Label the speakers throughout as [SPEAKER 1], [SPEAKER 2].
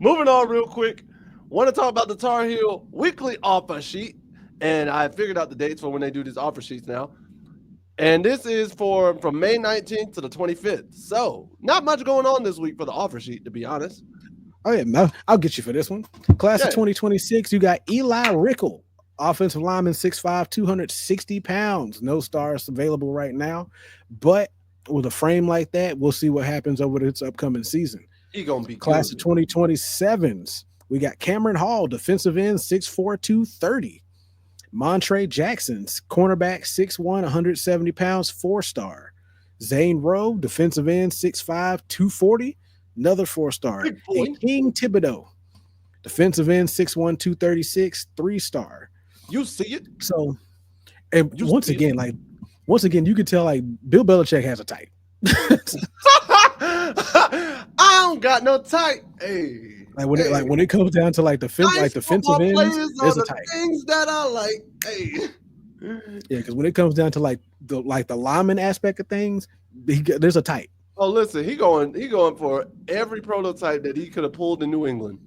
[SPEAKER 1] Moving on real quick. Want to talk about the Tar Heel weekly offer sheet. And I figured out the dates for when they do these offer sheets now. And this is from May 19th to the 25th. So not much going on this week for the offer sheet, to be honest.
[SPEAKER 2] Oh yeah, I'll get you for this one. Class of
[SPEAKER 1] Yeah.
[SPEAKER 2] 2026, you got Eli Rickle, offensive lineman, 6'5", 260 pounds. No stars available right now, but with a frame like that, we'll see what happens over this upcoming season.
[SPEAKER 1] He gonna be
[SPEAKER 2] Class of
[SPEAKER 1] good.
[SPEAKER 2] 2027s, we got Cameron Hall, defensive end, 6'4", 230. Montre Jackson's cornerback, 6'1", 170 pounds, 4-star. Zane Rowe, defensive end, 6'5", 240. Another 4-star.
[SPEAKER 1] Big boy.
[SPEAKER 2] And King Thibodeau, defensive end, 6'1", 236, 3-star.
[SPEAKER 1] You see it?
[SPEAKER 2] So, and
[SPEAKER 1] You
[SPEAKER 2] once
[SPEAKER 1] see
[SPEAKER 2] again, you could tell like Bill Belichick has a type.
[SPEAKER 1] I don't got no type. Hey.
[SPEAKER 2] When it comes down to
[SPEAKER 1] Nice
[SPEAKER 2] defensive
[SPEAKER 1] football
[SPEAKER 2] ends,
[SPEAKER 1] players
[SPEAKER 2] there's
[SPEAKER 1] are
[SPEAKER 2] a
[SPEAKER 1] the
[SPEAKER 2] type.
[SPEAKER 1] things that I like. Hey.
[SPEAKER 2] Yeah, because when it comes down to the lineman aspect of things, there's a type.
[SPEAKER 1] Oh, listen, he going for every prototype that he could have pulled in New England.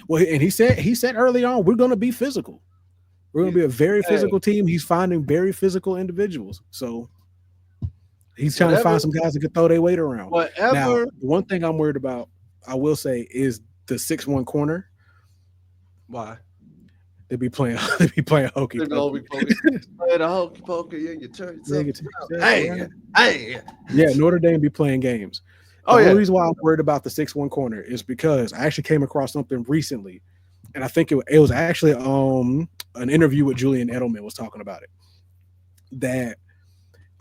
[SPEAKER 2] Well, and he said early on, we're going to be physical. We're going to be a very physical team. He's finding very physical individuals. So he's trying to find some guys that can throw their weight around. Now, the one thing I'm worried about, I will say, is the 6'1" corner.
[SPEAKER 1] Why?
[SPEAKER 2] They be playing hokey pokey.
[SPEAKER 1] Play the hokey pokey in your turn. Hey.
[SPEAKER 2] Yeah, Notre Dame be playing games. The only reason why I'm worried about the 6'1" corner is because I actually came across something recently, and I think it was actually an interview with Julian Edelman was talking about it. That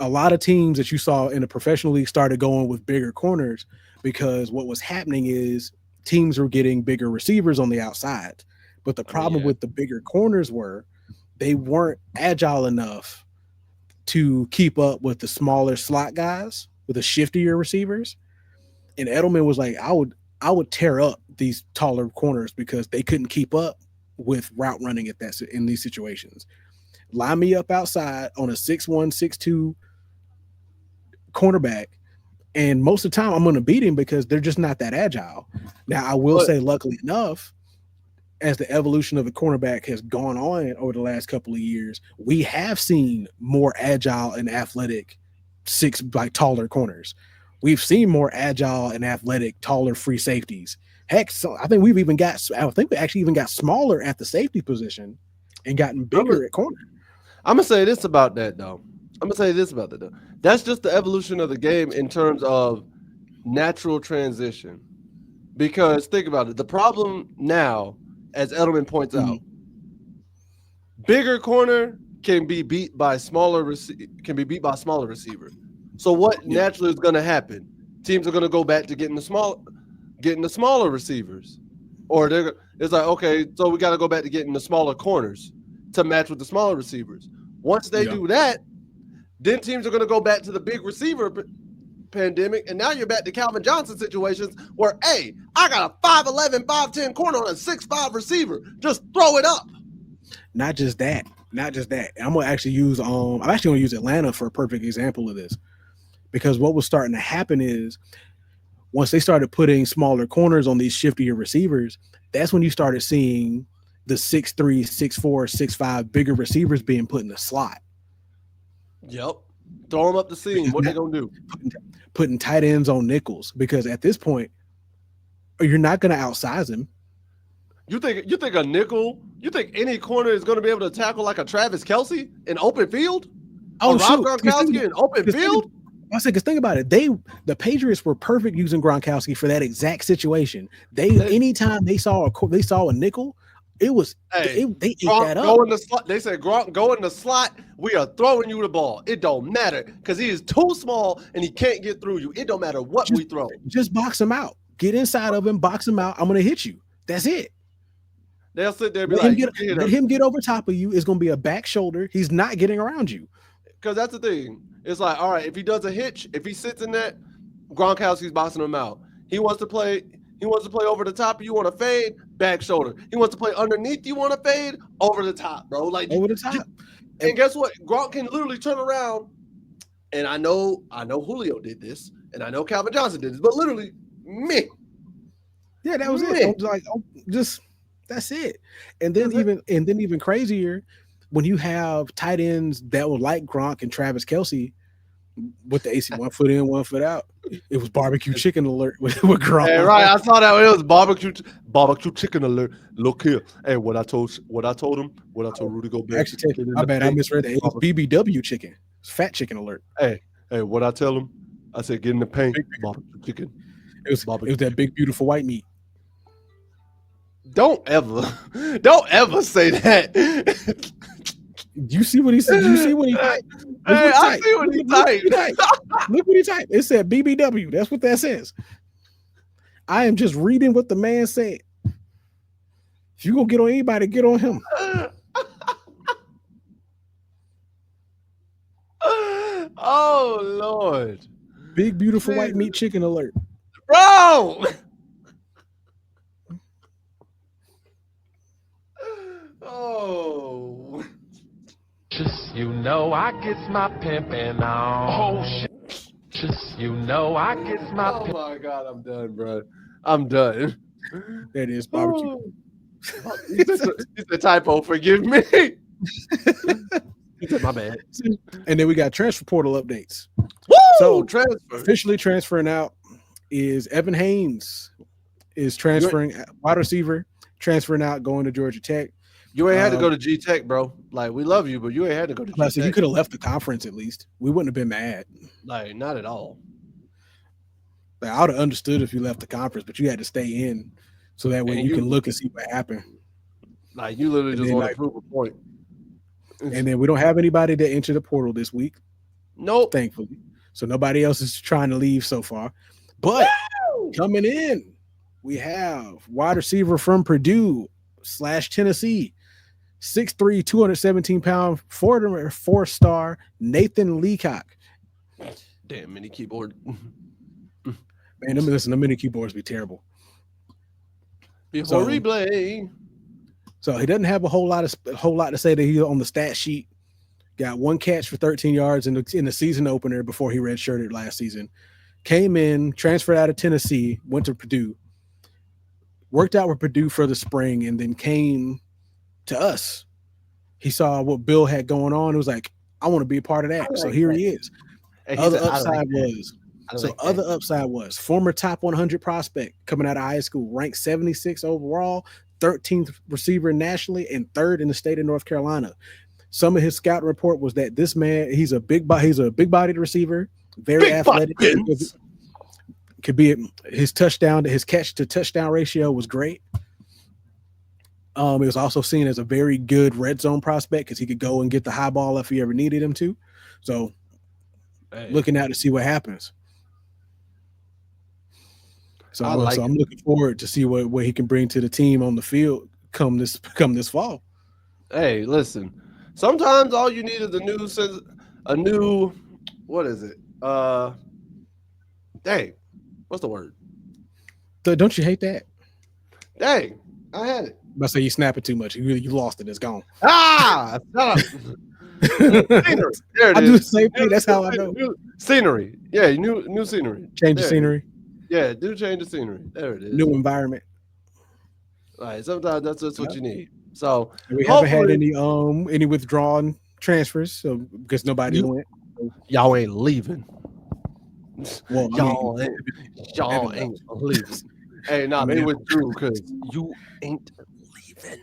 [SPEAKER 2] a lot of teams that you saw in the professional league started going with bigger corners because what was happening is teams were getting bigger receivers on the outside. But the problem with the bigger corners were they weren't agile enough to keep up with the smaller slot guys, with the shiftier receivers. And Edelman was like, I would tear up these taller corners because they couldn't keep up with route running in these situations. Line me up outside on a 6'1", 6'2" cornerback, and most of the time I'm going to beat him because they're just not that agile. Now, I will say, luckily enough, as the evolution of the cornerback has gone on over the last couple of years, we have seen more agile and athletic taller corners. We've seen more agile and athletic, taller free safeties. Heck, I think we actually even got smaller at the safety position and gotten bigger at corner.
[SPEAKER 1] I'm gonna say this about that though. That's just the evolution of the game in terms of natural transition. Because think about it, the problem now, as Edelman points out, bigger corner can be beat by smaller receiver. So what naturally is going to happen? Teams are going to go back to getting the smaller receivers, or it's like, okay, so we got to go back to getting the smaller corners to match with the smaller receivers. Once they do that, then teams are going to go back to the big receiver pandemic, and now you're back to Calvin Johnson situations where, hey, I got a 5'11", 5'10" corner on a 6'5" receiver. Just throw it up.
[SPEAKER 2] Not just that. I'm gonna actually use Atlanta for a perfect example of this, because what was starting to happen is once they started putting smaller corners on these shiftier receivers, that's when you started seeing the 6'3", 6'4", 6'5" bigger receivers being put in the slot.
[SPEAKER 1] Yep. Throw them up the seam. What they gonna do?
[SPEAKER 2] Putting tight ends on nickels, because at this point, you're not going to outsize him.
[SPEAKER 1] You think a nickel? You think any corner is going to be able to tackle like a Travis Kelce in open field?
[SPEAKER 2] Oh,
[SPEAKER 1] Rob Gronkowski in open field?
[SPEAKER 2] I said, because think about it. The Patriots were perfect using Gronkowski for that exact situation. Anytime they saw a nickel, it was they ate that up.
[SPEAKER 1] Go in the slot. They said, Gronk, go in the slot. We are throwing you the ball. It don't matter because he is too small and he can't get through you. It don't matter what we throw.
[SPEAKER 2] Just box him out. Get inside of him. Box him out. I'm going to hit you. That's it.
[SPEAKER 1] They'll sit there and
[SPEAKER 2] let him get over top of you. It's going to be a back shoulder. He's not getting around you.
[SPEAKER 1] Because that's the thing. It's like, all right, if he does a hitch, if he sits in that, Gronkowski's boxing him out. He wants to play over the top. You want to fade, back shoulder. He wants to play underneath. You want to fade, over the top, bro. Like
[SPEAKER 2] over the top.
[SPEAKER 1] And guess what? Gronk can literally turn around. And I know Julio did this, and I know Calvin Johnson did this, but literally me.
[SPEAKER 2] Yeah, that was it. I was like, just that's it. And then even crazier, when you have tight ends that were like Gronk and Travis Kelce with the AC 1 foot in, 1 foot out. It was barbecue chicken alert with Gronk.
[SPEAKER 1] Hey, right, I saw that. It was barbecue chicken alert. Look here. Hey, what I told Rudy Gobert.
[SPEAKER 2] Actually, my bad. I misread that. It was BBW chicken. It's fat chicken alert.
[SPEAKER 1] Hey, what I tell him? I said, get in the paint. Barbecue chicken.
[SPEAKER 2] It was that big beautiful white meat.
[SPEAKER 1] Don't ever say that.
[SPEAKER 2] You see what he said? You see what he typed?
[SPEAKER 1] Hey, I see what he typed.
[SPEAKER 2] Look what he typed. It said BBW. That's what that says. I am just reading what the man said. If you gonna get on anybody, get on him.
[SPEAKER 1] Oh Lord!
[SPEAKER 2] Big beautiful white meat chicken alert,
[SPEAKER 1] bro. Oh.
[SPEAKER 3] Just I gets my pimpin' on. Oh shit. Just I gets my
[SPEAKER 1] Oh my God, I'm done, bro. I'm done.
[SPEAKER 2] That is barbecue.
[SPEAKER 1] It's a typo. Forgive me. My bad.
[SPEAKER 2] And then we got transfer portal updates.
[SPEAKER 1] Woo!
[SPEAKER 2] So
[SPEAKER 1] transfer.
[SPEAKER 2] Officially transferring out is Evan Haynes is transferring wide receiver, transferring out, going to Georgia Tech.
[SPEAKER 1] You ain't had to go to G Tech, bro. Like, we love you, but you ain't had to go to G Tech.
[SPEAKER 2] So you could have left the conference at least. We wouldn't have been mad.
[SPEAKER 1] Like, not at all.
[SPEAKER 2] Like, I would have understood if you left the conference, but you had to stay in so that way you can look and see what happened.
[SPEAKER 1] Like, you literally just want to prove a point.
[SPEAKER 2] And then we don't have anybody that entered the portal this week.
[SPEAKER 1] Nope.
[SPEAKER 2] Thankfully. So nobody else is trying to leave so far. But coming in, we have wide receiver from Purdue / Tennessee, 6'3", 217-pound, four-star Nathan Leacock.
[SPEAKER 1] Damn, mini keyboard.
[SPEAKER 2] Man, the mini keyboards be terrible.
[SPEAKER 1] Horrible.
[SPEAKER 2] So he doesn't have a whole lot to say that he's on the stat sheet. Got 1 catch for 13 yards in the season opener before he redshirted last season. Came in, transferred out of Tennessee, went to Purdue, worked out with Purdue for the spring, and then came to us. He saw what Bill had going on. It was like, I want to be a part of that. So here he is. Other upside was former top 100 prospect coming out of high school, ranked 76 overall, 13th receiver nationally, and 3rd in the state of North Carolina. Some of his scouting report was that this man, he's a big-bodied receiver, very athletic. Could be his catch to touchdown ratio was great. It was also seen as a very good red zone prospect because he could go and get the high ball if he ever needed him to. So, looking out to see what happens. So I'm looking forward to see what he can bring to the team on the field come this fall.
[SPEAKER 1] Hey, listen. Sometimes all you need is a new what is it? Dang, what's the word?
[SPEAKER 2] Don't you hate that?
[SPEAKER 1] Dang, I had it.
[SPEAKER 2] I say you snap it too much. You lost it. It's gone.
[SPEAKER 1] Shut up. Scenery. There it is.
[SPEAKER 2] I do the same thing. That's how I know.
[SPEAKER 1] Scenery. Yeah, new scenery.
[SPEAKER 2] Change the scenery.
[SPEAKER 1] Yeah, do change the scenery. There it is.
[SPEAKER 2] New environment.
[SPEAKER 1] All right, sometimes that's just what you need. So
[SPEAKER 2] we haven't had any withdrawn transfers, so because nobody went.
[SPEAKER 1] Y'all ain't leaving.
[SPEAKER 2] Well,
[SPEAKER 1] y'all ain't leaving. Hey, they withdrew because you ain't leaving.